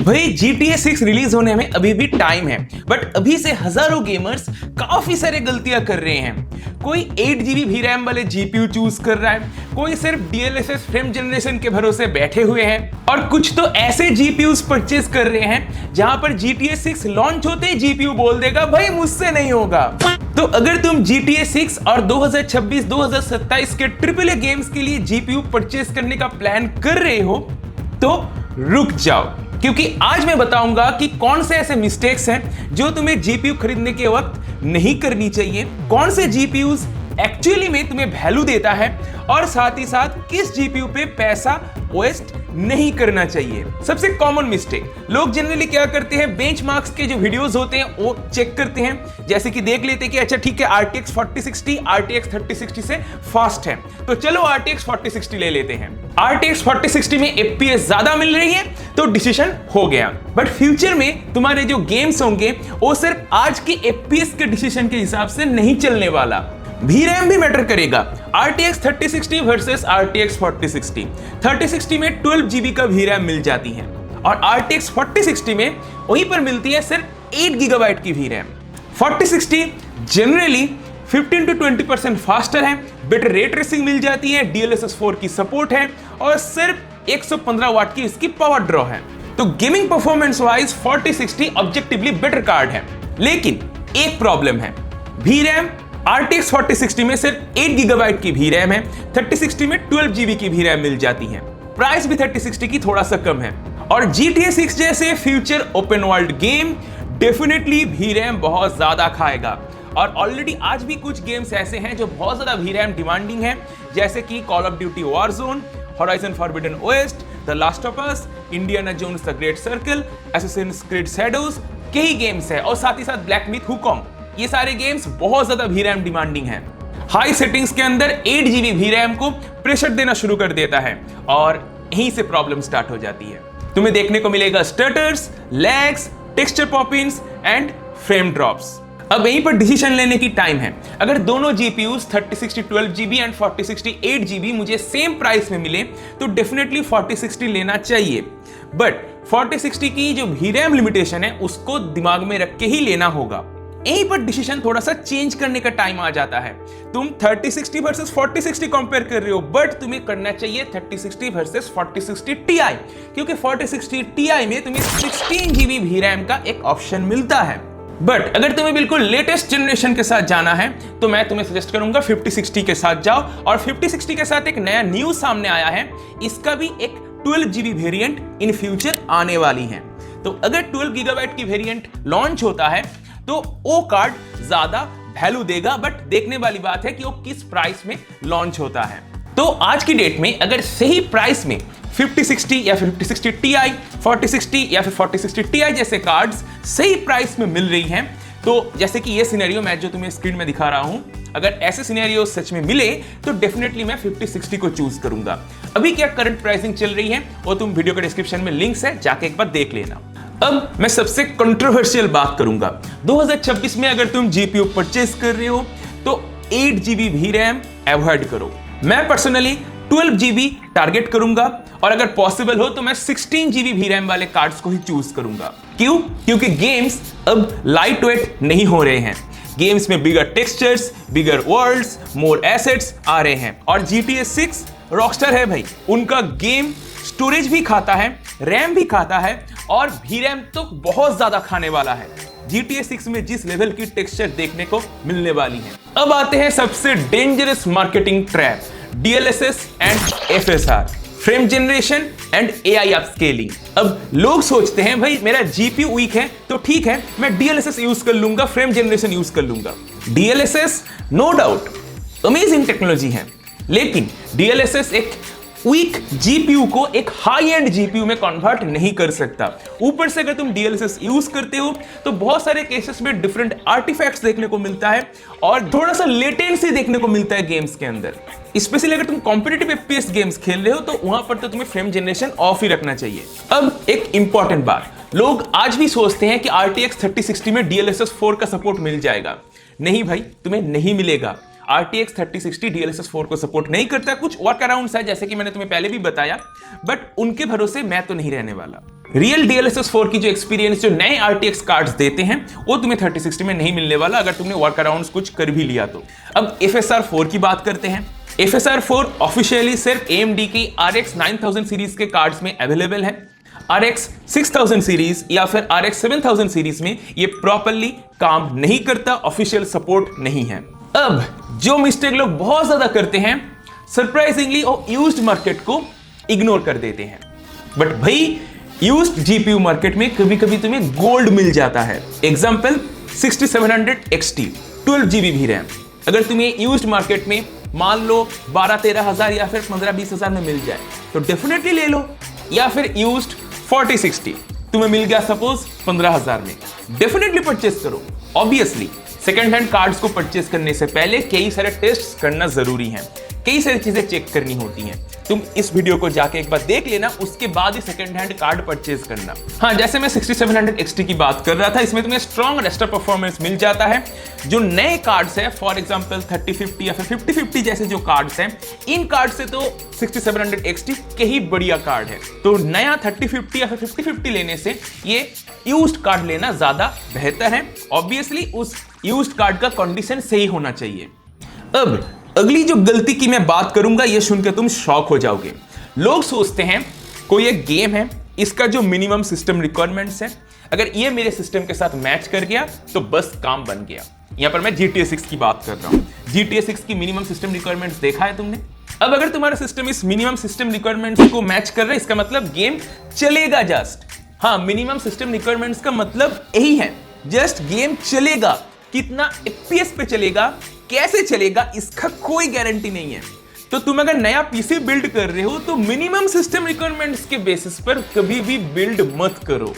भाई GTA 6 release होने में अभी भी टाइम है, बट अभी से हजारों गेमर्स काफी सारे गलतियां कर रहे हैं। कोई 8 GB VRAM वाले GPU चूज कर रहा है, कोई सिर्फ DLSS फ्रेम जनरेशन के भरोसे बैठे हुए हैं, और कुछ तो ऐसे GPUs परचेज कर रहे हैं जहां पर GTA 6 लॉन्च होते ही GPU बोल देगा भाई मुझसे नहीं होगा। तो अगर तुम GTA 6 और 2026-2027 के AAA गेम्स के लिए GPU परचेज करने का प्लान कर रहे हो तो रुक जाओ, क्योंकि आज मैं बताऊंगा कि कौन से ऐसे मिस्टेक्स हैं जो तुम्हें GPU खरीदने के वक्त नहीं करनी चाहिए, कौन से GPUs एक्चुअली में तुम्हें वैल्यू देता है, और साथ ही साथ किस GPU पे पैसा वेस्ट नहीं करना चाहिए। सबसे कॉमन मिस्टेक लोग जनरली क्या करते हैं, बेंचमार्क्स के जो वीडियोस होते हैं वो चेक करते हैं, जैसे कि देख लेते हैं कि अच्छा ठीक है RTX 4060 RTX 3060 से फास्ट है, तो चलो RTX 4060 ले लेते हैं। RTX 4060 में FPS ज्यादा मिल रही है तो डिसीजन हो गया, बट फ्यूचर में तुम्हारे जो गेम्स होंगे वो सिर्फ आज की FPS के डिसीजन के हिसाब से नहीं चलने वाला। VRAM भी मैटर करेगा। RTX 3060 versus RTX 4060। 3060 में 12 GB का VRAM मिल जाती है और RTX 4060 में वहीं पर मिलती है सिर्फ 8 GB की VRAM। 4060 जनरली 15 to 20% फास्टर है, बेटर रे ट्रेसिंग मिल जाती है, DLSS 4 की सपोर्ट है और सिर्फ 115 वाट की इसकी पावर ड्रॉ है। तो gaming performance wise 4060 objectively better card है, लेकिन एक प्रॉब्लम है, VRAM RTX 4060 में सिर्फ 8 GB की VRAM है, 3060 में 12 GB की VRAM मिल जाती है, प्राइस भी 3060 की थोड़ा सा कम है। और GTA 6 जैसे future open world game definitely VRAM बहुत ज्यादा खाएगा, और ऑलरेडी आज भी कुछ गेम्स ऐसे हैं जो बहुत ज्यादा VRAM डिमांडिंग है, जैसे कि Call of Duty Warzone, Horizon Forbidden West, The Last of Us, Indiana Jones The Great Circle, Assassin's Creed Shadows, कई गेम्स है, और साथ ही साथ ब्लैक मिथ हुकॉम। ये सारे गेम्स बहुत ज्यादा VRAM डिमांडिंग हैं। हाई सेटिंग्स के अंदर 8 GB VRAM को प्रेशर देना शुरू कर देता है और यहीं से प्रॉब्लम स्टार्ट हो जाती है। तुम्हें देखने को मिलेगा stutters, lags, texture pop-ins and frame drops. अब यहीं पर डिसीजन लेने की टाइम है। अगर दोनों GPUs 3060 12 GB एंड 4060 8 GB मुझे सेम प्राइस में मिले तो डेफिनेटली 4060 लेना चाहिए, बट 4060 की जो VRAM लिमिटेशन है उसको दिमाग में रख के ही लेना होगा। यहीं पर डिसीजन थोड़ा सा चेंज करने का टाइम आ जाता है। तुम 3060 वर्सेस 4060 कंपेयर कर रहे हो, बट तुम्हें करना चाहिए 3060 वर्सेस 4060 Ti, क्योंकि 4060 Ti में तुम्हें 16 GB VRAM का एक ऑप्शन मिलता है। बट अगर तुम्हें बिल्कुल लेटेस्ट जनरेशन के साथ जाना है तो मैं तुम्हें सजेस्ट करूंगा 5060 के साथ जाओ, और 5060 के साथ एक नया न्यूज सामने आया है, इसका भी एक 12 GB वेरिएंट इन फ्यूचर आने वाली है। तो अगर 12 GB की वेरिएंट लॉन्च होता है तो वो कार्ड ज्यादा वैल्यू देगा, बट देखने वाली बात है कि वो किस प्राइस में लॉन्च होता है। तो आज की डेट में अगर सही प्राइस में 5060 या 5060 Ti, 4060 या फिर 4060 Ti जैसे कार्ड्स सही प्राइस में मिल रही हैं, तो जैसे कि ये सिनेरियो मैं जो तुम्हें स्क्रीन में दिखा रहा हूं, अगर ऐसे सिनेरियो सच में मिले तो डेफिनेटली मैं 5060 को चूज करूंगा। अभी क्या करंट प्राइसिंग चल रही है वो तुम वीडियो के डिस्क्रिप्शन में लिंक्स है, जाके एक बार देख लेना। अब मैं सबसे कंट्रोवर्शियल बात करूंगा। 2026 में अगर तुम GPU परचेज कर रहे हो तो 8 GB VRAM अवॉइड करो। मैं पर्सनली 12 GB टारगेट करूंगा, और अगर पॉसिबल हो तो मैं 16 GB VRAM वाले कार्ड्स को ही चूज करूंगा। क्यों? क्योंकि गेम्स अब लाइट वेट नहीं हो रहे हैं, गेम्स में बिगर टेक्सचर्स, बिगर वर्ल्ड्स, मोर एसेट्स आ रहे हैं, और GTA 6 रॉकस्टार है भाई, उनका गेम स्टोरेज भी खाता है, रैम भी खाता है, और VRAM तो बहुत ज्यादा खाने वाला है। GTA 6 में जिस लेवल की टेक्सचर देखने को मिलने वाली है। अब आते हैं सबसे dangerous marketing trap, DLSS and FSR, frame generation and AI upscaling. अब लोग सोचते हैं भाई मेरा GPU वीक है तो ठीक है, मैं DLSS यूज कर लूंगा, फ्रेम जनरेशन यूज कर लूंगा। DLSS no doubt amazing technology है, लेकिन DLSS एक वीक GPU को एक हाई एंड GPU में कन्वर्ट नहीं कर सकता। ऊपर से अगर तुम DLSS यूज करते हो तो बहुत सारे केसेस में डिफरेंट आर्टिफैक्ट्स देखने को मिलता है, और थोड़ा सा लेटेंसी देखने को मिलता है गेम्स के अंदर। स्पेशली अगर तुम कॉम्पिटिटिव FPS गेम्स खेल रहे हो तो वहां पर तो तुम्हें फ्रेम जनरेशन ऑफ ही रखना चाहिए। अब एक इंपॉर्टेंट बात, लोग आज भी सोचते हैं कि RTX 3060 में DLSS 4 का सपोर्ट मिल जाएगा। नहीं भाई, तुम्हें नहीं मिलेगा। RTX 3060 DLSS 4 को सपोर्ट नहीं करता। कुछ वर्क अराउंड्स है जैसे कि मैंने तुम्हें पहले भी बताया, बट उनके भरोसे मैं तो नहीं रहने वाला। रियल DLSS 4 की जो एक्सपीरियंस जो नए RTX कार्ड्स देते हैं वो तुम्हें 3060 में नहीं मिलने वाला अगर तुमने वर्कअराउंड्स कुछ कर भी लिया तो। अब FSR 4 की बात करते हैं। FSR 4 ऑफिशियली सिर्फ AMD की RX 9000 सीरीज के कार्ड्स में अवेलेबल है। RX 6000 सीरीज या फिर RX 7000 सीरीज में ये प्रॉपरली काम नहीं करता, ऑफिशियल सपोर्ट नहीं है। अब जो मिस्टेक लोग बहुत ज्यादा करते हैं, सरप्राइजिंगली वो यूज्ड मार्केट को इग्नोर कर देते हैं। बट भाई यूज्ड GPU मार्केट में कभी कभी तुम्हें गोल्ड मिल जाता है। एग्जाम्पल 6700 XT 12 GB भी रैम अगर तुम्हें यूज्ड मार्केट में मान लो 12-13 हजार या फिर 15-20 हजार में मिल जाए तो डेफिनेटली ले लो। या फिर यूज्ड 4060 तुम्हें मिल गया सपोज 15 हजार में, डेफिनेटली परचेस करो। ऑब्वियसली सेकेंड हैंड कार्ड्स को परचेस करने से पहले कई सारे टेस्ट करना जरूरी है, कई सारी चीजें चेक करनी होती हैं। तुम इस वीडियो को जाके एक बार देख लेना, उसके बाद ही सेकंड हैंड कार्ड परचेज करना। हाँ, जैसे मैं 6700 XT की बात कर रहा था, इसमें तुम्हें स्ट्रॉन्ग रेस्टर परफॉर्मेंस मिल जाता है। जो नए कार्ड्स हैं फॉर एग्जांपल 3050 या फिर 5050 जैसे जो कार्ड्स हैं, इन कार्ड से तो 6700 XT के ही बढ़िया कार्ड है। तो नया 3050 या फिर 5050 लेने से ये यूज्ड कार्ड लेना ज्यादा बेहतर है। ऑब्वियसली उस यूज्ड कार्ड का कंडीशन सही होना चाहिए। अब अगली जो गलती की मैं बात करूंगा, ये सुनकर तुम शॉक हो जाओगे। लोग सोचते हैं कोई एक गेम है, इसका जो मिनिमम सिस्टम रिक्वायरमेंट्स है, अगर ये मेरे सिस्टम के साथ मैच कर गया तो बस काम बन गया। यहां पर मैं GTA 6 की बात कर रहा हूं। GTA 6 की मिनिमम सिस्टम रिक्वायरमेंट्स देखा है तुमने? अब अगर तुम्हारा सिस्टम इस मिनिमम सिस्टम रिक्वायरमेंट्स को मैच कर रहा है, इसका मतलब गेम चलेगा जस्ट। हाँ, मिनिमम सिस्टम रिक्वायरमेंट्स का मतलब यही है, जस्ट गेम चलेगा। कितना FPS पे चलेगा, कैसे चलेगा, इसका कोई गारंटी नहीं है। तो तुम अगर नया पीसी बिल्ड कर रहे हो तो मिनिमम सिस्टम रिक्वायरमेंट्स के बेसिस पर कभी भी बिल्ड मत करो।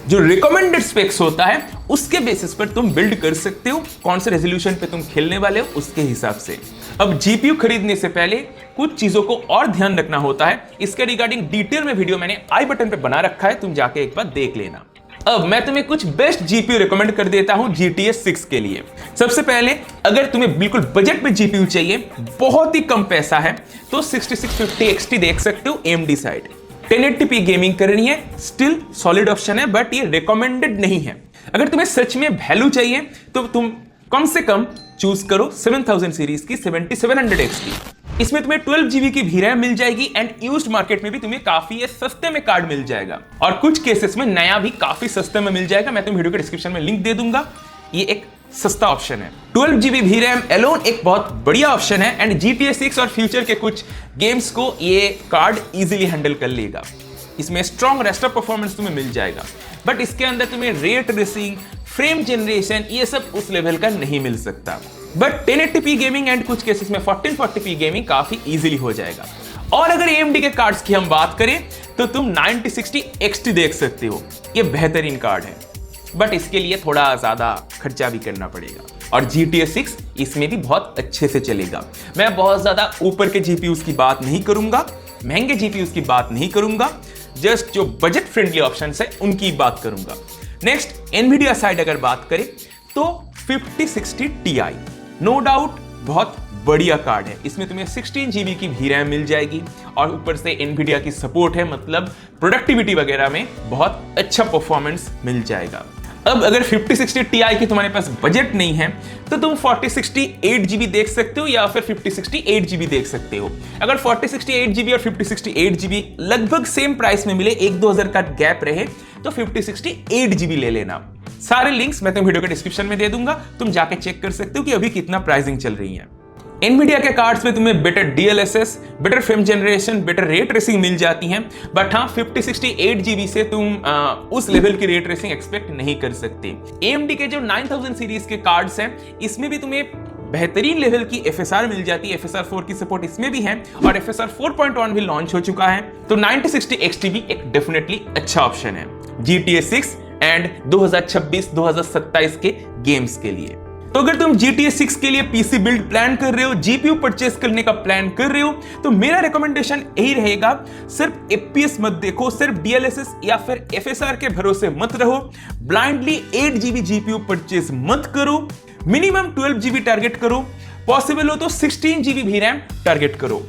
जो रिकमेंडेड स्पेक्स होता है उसके बेसिस पर तुम बिल्ड कर सकते हो, कौन से रेजोल्यूशन पे तुम खेलने वाले हो उसके हिसाब से। अब GPU खरीदने से पहले कुछ चीजों को और ध्यान रखना होता है। इसके रिगार्डिंग डिटेल में वीडियो मैंने आई बटन पे बना रखा है, तुम जाके एक बार देख लेना। अब मैं तुम्हें कुछ बेस्ट GPU रिकमेंड कर देता हूं GTA 6 के लिए। सबसे पहले अगर तुम्हें बिल्कुल बजट में GPU चाहिए, बहुत ही कम पैसा है, तो 6650 XT देख सकते हो AMD साइड। 1080p गेमिंग करनी है, स्टिल सॉलिड ऑप्शन है, बट ये रिकमेंडेड नहीं है। अगर तुम्हें सच में वैल्यू चाहिए तो तुम कम से कम चूज करो 7000 सीरीज की 7700 XT। इसमें तुम्हें 12 GB की भी रैम मिल जाएगी एंड यूज्ड मार्केट में भी तुम्हें काफी सस्ते में कार्ड मिल जाएगा, और कुछ केसेस में नया भी काफी सस्ते में मिल जाएगा। मैं तुम्हें वीडियो के डिस्क्रिप्शन में लिंक दे दूंगा। ये एक सस्ता ऑप्शन है। 12 GB भी रैम एलोन एक बहुत बढ़िया ऑप्शन है एंड GTA 6 और फ्यूचर के कुछ गेम्स को ये कार्ड इजीली हैंडल कर लेगा। इसमें स्ट्रॉन्ग रेस्टर परफॉर्मेंस तुम्हें मिल जाएगा, बट इसके अंदर तुम्हें रे ट्रेसिंग, फ्रेम जनरेशन, ये सब उस लेवल का नहीं मिल सकता। बट 1080p गेमिंग एंड कुछ केसेस में 1440p गेमिंग काफी इजीली हो जाएगा। और अगर AMD के कार्ड्स की हम बात करें तो तुम 9060 XT देख सकते हो। ये बेहतरीन कार्ड है, बट इसके लिए थोड़ा ज्यादा खर्चा भी करना पड़ेगा। और GTA 6 इसमें भी बहुत अच्छे से चलेगा। मैं बहुत ज्यादा ऊपर के GPUs की बात नहीं करूंगा, महंगे GPUs की बात नहीं करूंगा, जस्ट जो बजट फ्रेंडली ऑप्शंस है उनकी बात करूंगा। नेक्स्ट NVIDIA साइड अगर बात करें तो 5060 Ti नो डाउट बहुत बढ़िया कार्ड है। इसमें तुम्हें 16 GB की भी रैम मिल जाएगी और ऊपर से NVIDIA की सपोर्ट है, मतलब प्रोडक्टिविटी वगैरह में बहुत अच्छा परफॉर्मेंस मिल जाएगा। अब अगर 5060 Ti की तुम्हारे पास बजट नहीं है तो तुम 4060 8GB देख सकते हो या फिर 5060 8GB देख सकते हो। अगर 4060 8GB और 5060 8GB लगभग सेम प्राइस में मिले, 1-2 हजार का गैप रहे, तो 5060 8GB ले लेना। सारे लिंक्स मैं तुम्हें वीडियो के डिस्क्रिप्शन में दे दूंगा, तुम जाके चेक कर सकते हो कि अभी कितना प्राइसिंग चल रही है। NVIDIA के कार्ड्स में तुम्हें better DLSS, better frame generation, better ray tracing मिल जाती हैं, बट हाँ 5060 8GB से तुम उस लेवल की रे ट्रेसिंग एक्सपेक्ट नहीं कर सकते। AMD के जो 9000 सीरीज के कार्ड्स हैं, इसमें भी तुम्हें बेहतरीन लेवल की FSR मिल जाती है। FSR 4 की सपोर्ट इसमें भी है और FSR 4.1 भी लॉन्च हो चुका है, तो 9060 XT भी एक डेफिनेटली अच्छा ऑप्शन है GTA 6 एंड 2026-2027 के गेम्स के लिए। तो अगर तुम GTA 6 के लिए पीसी बिल्ड प्लान कर रहे हो, GPU परचेस करने का प्लान कर रहे हो, तो मेरा रिकमेंडेशन यही रहेगा, सिर्फ FPS मत देखो, सिर्फ DLSS या फिर FSR के भरोसे मत रहो, ब्लाइंडली 8GB GPU परचेस मत करो, मिनिमम 12GB टारगेट करो, पॉसिबल हो तो 16GB भी रैम टारगेट करो।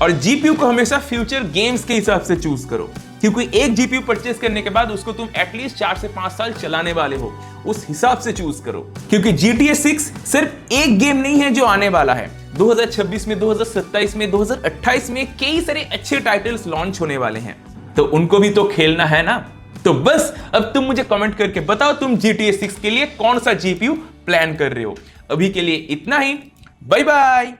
और जीपीयू को हमेशा फ्यूचर गेम्स के हिसाब से चूज करो, क्योंकि एक जीपीयू परचेस करने के बाद उसको तुम एटलीस्ट 4 से 5 साल चलाने वाले हो, उस हिसाब से चूज करो। क्योंकि GTA 6 सिर्फ एक गेम नहीं है जो आने वाला है, 2026 में, 2027 में, 2028 में कई सारे अच्छे टाइटल्स लॉन्च होने वाले हैं, तो उनको भी तो खेलना है ना। तो बस अब तुम मुझे कमेंट करके बताओ तुम GTA 6 के लिए कौन सा जीपीयू प्लान कर रहे हो। अभी के लिए इतना ही, बाय बाय।